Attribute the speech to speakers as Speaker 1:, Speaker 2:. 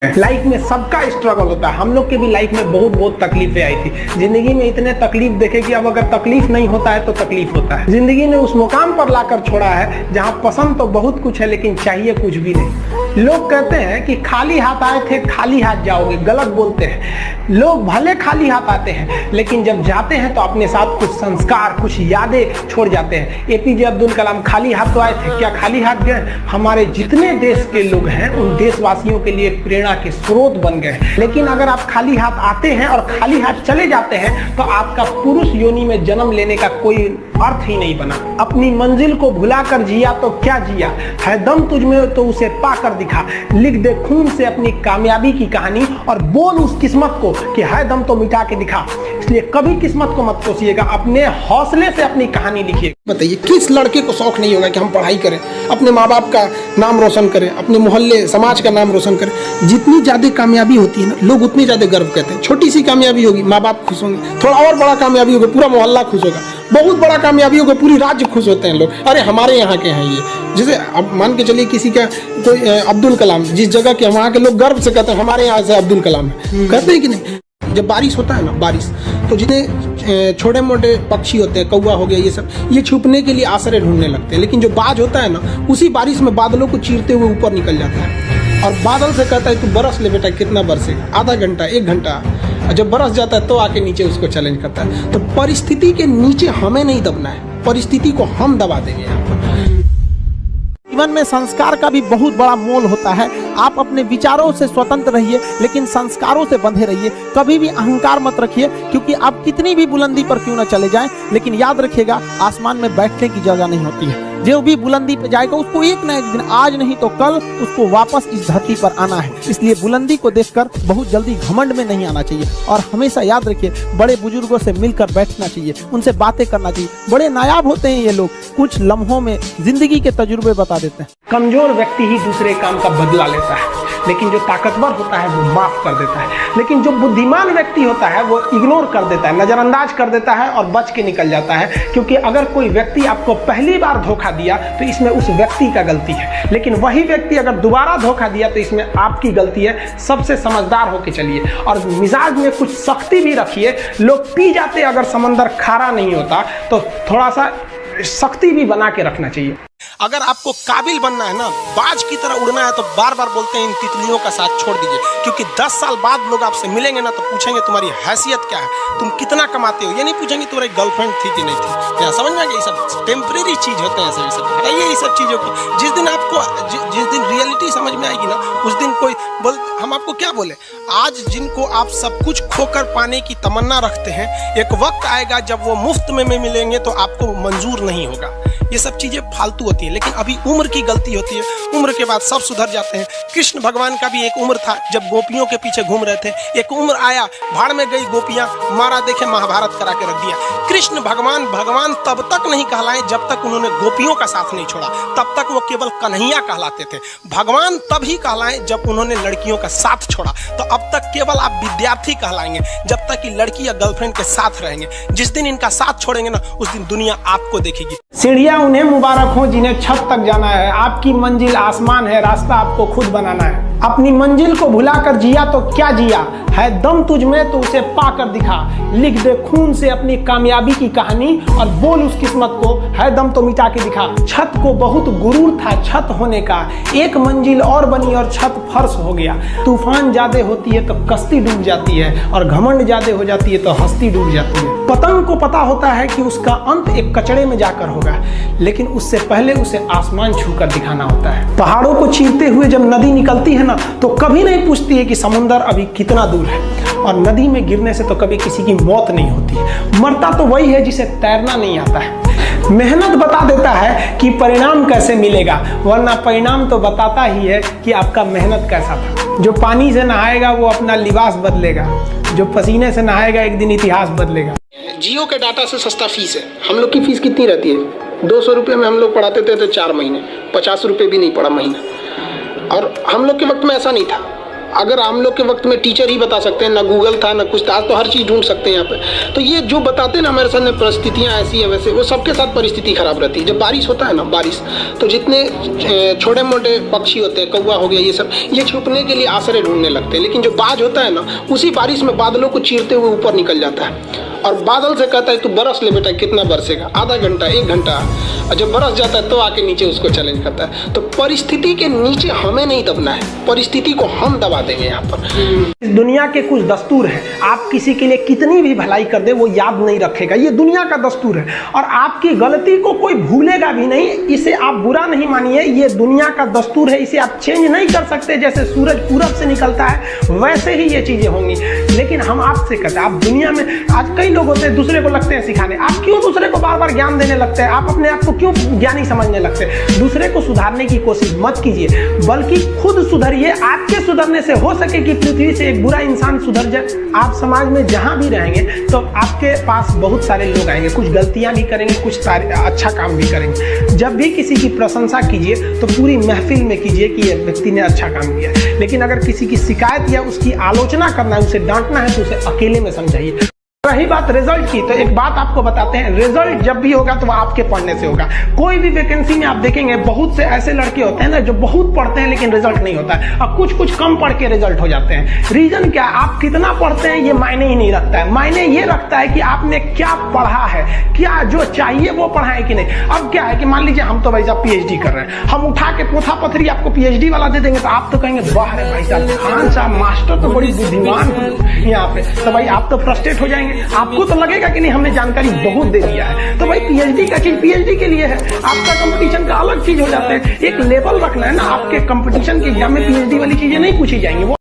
Speaker 1: Life में सबका struggle होता है। हम लोग के भी लाइफ में बहुत तकलीफें आई थी। जिंदगी में इतने तकलीफ देखे कि अब अगर तकलीफ नहीं होता है तो तकलीफ होता है। जिंदगी ने उस मुकाम पर लाकर छोड़ा है जहां पसंद तो बहुत कुछ है लेकिन चाहिए कुछ भी नहीं। लोग कहते हैं कि खाली हाथ आए थे खाली हाथ जाओगे, गलत बोलते हैं। लोग भले खाली हाथ आते हैं लेकिन जब जाते हैं तो अपने साथ कुछ संस्कार, कुछ यादें छोड़ जाते हैं। एपीजे अब्दुल कलाम खाली हाथ तो आए थे, क्या खाली हाथ गए? हमारे जितने देश के लोग हैं उन देशवासियों के लिए प्रेरणा के स्रोत बन गए। लेकिन अगर आप खाली हाथ आते हैं और खाली हाथ चले जाते हैं तो आपका पुरुष योनि में जन्म लेने का कोई अर्थ ही नहीं बना। अपनी मंजिल को भुलाकर जिया तो क्या जिया, है दम तुझमें तो उसे पाकर दिखा। लिख दे खून से अपनी कामयाबी की कहानी और बोल उस किस्मत को कि है दम तो मिटा के दिखा। इसलिए कभी किस्मत को मत कोसिएगा, अपने हौसले से अपनी कहानी लिखिए।
Speaker 2: बताइए किस लड़के को शौक नहीं होगा कि हम पढ़ाई करें, अपने माँ बाप का नाम रोशन करें, अपने मोहल्ले समाज का नाम रोशन करें। जितनी ज्यादा कामयाबी होती है ना, लोग उतनी ज्यादा गर्व करते हैं। छोटी सी कामयाबी होगी माँ बाप खुश होंगे, थोड़ा और बड़ा कामयाबी होगा पूरा मोहल्ला खुश होगा, बहुत बड़ा कामयाबी होगा पूरी राज्य खुश होते हैं लोग। अरे हमारे यहाँ के हैं ये, जैसे अब मान के चलिए किसी का कोई अब्दुल कलाम, जिस जगह के वहाँ के लोग गर्व से कहते हैं हमारे यहाँ से अब्दुल कलाम है, कहते हैं कि नहीं। जब बारिश होता है ना, बारिश तो जितने छोटे मोटे पक्षी होते हैं, कौवा हो गया, ये सब ये छुपने के लिए आश्रय ढूंढने लगते हैं। लेकिन जो बाज होता है ना, उसी बारिश में बादलों को चीरते हुए ऊपर निकल जाता है और बादल से कहता है तू बरस ले बेटा, कितना बरसेगा, आधा घंटा, 1 घंटा। जब बरस जाता है तो आके नीचे उसको चैलेंज करता है। तो परिस्थिति के नीचे हमें नहीं दबना है, परिस्थिति को हम दबा देंगे यहाँ पर।
Speaker 3: जीवन में संस्कार का भी बहुत बड़ा मोल होता है। आप अपने विचारों से स्वतंत्र रहिए लेकिन संस्कारों से बंधे रहिए। कभी भी अहंकार मत रखिए, क्योंकि आप कितनी भी बुलंदी पर क्यों न चले जाएं, लेकिन याद रखिएगा आसमान में बैठने की जगह नहीं होती है। जो भी बुलंदी पे जाएगा उसको एक ना एक दिन, आज नहीं तो कल, उसको वापस इस धरती पर आना है। इसलिए बुलंदी को देखकर बहुत जल्दी घमंड में नहीं आना चाहिए और हमेशा याद रखिए बड़े बुजुर्गों से मिलकर बैठना चाहिए, उनसे बातें करना चाहिए। बड़े नायाब होते हैं ये लोग, कुछ लम्हों में जिंदगी के तजुर्बे बता देते हैं।
Speaker 1: कमजोर व्यक्ति ही दूसरे काम का बदला लेता है, लेकिन जो ताकतवर होता है वो माफ कर देता है। लेकिन जो बुद्धिमान व्यक्ति होता है वो इग्नोर कर देता है, नजरअंदाज कर देता है और बच के निकल जाता है। क्योंकि अगर कोई व्यक्ति आपको पहली बार धोखा दिया तो इसमें उस व्यक्ति का गलती है, लेकिन वही व्यक्ति अगर दोबारा धोखा दिया तो इसमें आपकी गलती है। सबसे समझदार होके चलिए और मिजाज में कुछ सख्ती भी रखिए। लोग पी जाते अगर समंदर खारा नहीं होता तो थोड़ा सा सख्ती भी बना के रखना चाहिए।
Speaker 2: अगर आपको काबिल बनना है ना, बाज की तरह उड़ना है, तो बार बार बोलते हैं इन तितलियों का साथ छोड़ दीजिए। क्योंकि 10 साल बाद लोग आपसे मिलेंगे ना तो पूछेंगे तुम्हारी हैसियत क्या है, तुम कितना कमाते हो। ये नहीं पूछेंगे तुम्हारी गर्लफ्रेंड थी कि नहीं थी। यहाँ समझ में आ गया, ये सब टेम्परेरी चीज होते हैं। सभी सब हटाइए ये सब चीजों को। जिस दिन आपको जिस दिन रियलिटी समझ में आएगी ना, उस दिन कोई हम आपको क्या बोले। आज जिनको आप सब कुछ खोकर पाने की तमन्ना रखते हैं, एक वक्त आएगा जब वो मुफ्त में मिलेंगे तो आपको मंजूर नहीं होगा। ये सब चीजें फालतू होती है, लेकिन अभी उम्र की गलती होती है। उम्र के बाद सब सुधर जाते हैं। कृष्ण भगवान का भी एक उम्र था जब गोपियों के पीछे घूम रहे थे। एक उम्र आया, भाड़ में गई गोपियां, मारा देखे महाभारत करा के रख दिया। कृष्ण भगवान तब तक नहीं कहलाए जब तक उन्होंने गोपियों का साथ नहीं छोड़ा, तब तक वो केवल कन्हैया कहलाते थे। भगवान तभी कहलाए जब उन्होंने लड़कियों का साथ छोड़ा। तो अब तक केवल आप विद्यार्थी कहलाएंगे जब तक कि लड़की या गर्लफ्रेंड के साथ रहेंगे। जिस दिन इनका साथ छोड़ेंगे ना, उस दिन दुनिया आपको देखेगी।
Speaker 1: सीढ़ियां उन्हें मुबारक हो जिन्हें छत तक जाना है। आपकी मंजिल आसमान है, रास्ता आपको खुद बनाना है। अपनी मंजिल को भुलाकर जिया तो क्या जिया, है दम तुझमें तो उसे पाकर दिखा। लिख दे खून से अपनी कामयाबी की कहानी और बोल उस किस्मत को, है दम तो मिटा के दिखा। छत को बहुत गुरूर था छत होने का, एक मंजिल और बनी और छत फर्श हो गया। तूफान ज्यादा होती है तो कश्ती डूब जाती है और घमंड ज्यादा हो जाती है तो हस्ती डूब जाती है। पतंग को पता होता है कि उसका अंत एक कचड़े में जाकर होगा, लेकिन उससे पहले उसे आसमान छूकर दिखाना होता है। पहाड़ों को चीरते हुए जब नदी निकलती है ना, तो कभी नहीं पूछती है कि समुद्र अभी कितना दूर है। और नदी में गिरने से तो कभी किसी की मौत नहीं होती। मरता तो वही है जिसे तैरना नहीं आता है। मेहनत बता देता है कि परिणाम कैसे मिलेगा, वरना परिणाम तो बताता ही है कि आपका मेहनत कैसा था। जो पानी से नहाएगा वो अपना लिबास बदलेगा, जो पसीने से नहाएगा एक दिन इतिहास बदलेगा।
Speaker 2: जियो के डाटा से सस्ता फीस है। हम लोग की फीस कितनी रहती है? 200 रुपये में हम लोग पढ़ाते थे तो 4 महीने, 50 रुपये भी नहीं पड़ा महीना। और हम लोग के वक्त में ऐसा नहीं था। अगर हम लोग के वक्त में टीचर ही बता सकते हैं, ना गूगल था ना कुछ था, आज तो हर चीज़ ढूंढ सकते हैं यहाँ पे। तो ये जो बताते हैं ना हमारे सामने परिस्थितियाँ ऐसी है वैसे, वो सबके साथ परिस्थिति खराब रहती है। जब बारिश होता है ना, बारिश तो जितने छोटे मोटे पक्षी होते हैं, कौवा हो गया, ये सब, ये छुपने के लिए आश्रय ढूंढने लगते हैं। लेकिन जो बाज होता है ना, उसी बारिश में बादलों को चीरते हुए ऊपर निकल जाता है और बादल से कहता है तू बरस ले बेटा, कितना बरसेगा, आधा घंटा 1 घंटा, और जब बरस जाता है तो आके नीचे उसको चैलेंज करता है। तो परिस्थिति के नीचे हमें नहीं दबना है, परिस्थिति को हम दबा देंगे यहाँ पर।
Speaker 1: इस दुनिया के कुछ दस्तूर हैं, आप किसी के लिए कितनी भी भलाई कर दे वो याद नहीं रखेगा, ये दुनिया का दस्तूर है। और आपकी गलती को कोई भूलेगा भी नहीं, इसे आप बुरा नहीं मानिए, ये दुनिया का दस्तूर है, इसे आप चेंज नहीं कर सकते। जैसे सूरज पूरब से निकलता है वैसे ही ये चीजें होंगी। लेकिन हम आपसे कहते हैं, आप दुनिया में आज कई लोग होते हैं दूसरे को लगते हैं सिखाने, आप क्यों दूसरे को बार बार ज्ञान देने लगते हैं, आप अपने आप को क्यों ज्ञानी समझने लगते हैं। दूसरे को सुधारने की कोशिश मत कीजिए, बल्कि खुद सुधरिए। आपके सुधरने से हो सके कि पृथ्वी से एक बुरा इंसान सुधर जाए। आप समाज में जहां भी रहेंगे तो आपके पास बहुत सारे लोग आएंगे, कुछ गलतियां भी करेंगे, कुछ अच्छा काम भी करेंगे। जब भी किसी की प्रशंसा कीजिए तो पूरी महफिल में कीजिए कि यह व्यक्ति ने अच्छा काम किया। लेकिन अगर किसी की शिकायत या उसकी आलोचना करना है, उसे डांटना है, तो उसे अकेले में समझाइए। रही बात रिजल्ट की, तो एक बात आपको बताते हैं, रिजल्ट जब भी होगा तो वो आपके पढ़ने से होगा। कोई भी वैकेंसी में आप देखेंगे बहुत से ऐसे लड़के होते हैं ना जो बहुत पढ़ते हैं लेकिन रिजल्ट नहीं होता है, और कुछ कम पढ़ के रिजल्ट हो जाते हैं। रीजन क्या, आप कितना पढ़ते हैं ये मायने ही नहीं रखता है, मायने ये रखता है कि आपने क्या पढ़ा है, क्या जो चाहिए वो पढ़ा है कि नहीं। अब क्या है कि मान लीजिए हम तो भाई साहब पीएचडी कर रहे हैं, हम उठा के पोथा पथरी आपको पीएचडी वाला दे देंगे तो आप तो कहेंगे वाह रे भाई साहब, खान साहब मास्टर तो बड़ी बुद्धिमान यहाँ पे, तो भाई आप तो फ्रस्ट्रेट हो जाएंगे। आपको तो लगेगा कि नहीं हमने जानकारी बहुत दे दिया है। तो भाई पीएचडी का चीज पीएचडी के लिए है, आपका कंपटीशन का अलग चीज हो जाता है। एक लेवल रखना है ना, आपके कंपटीशन के एग्जाम में पीएचडी वाली चीजें नहीं पूछी जाएंगी।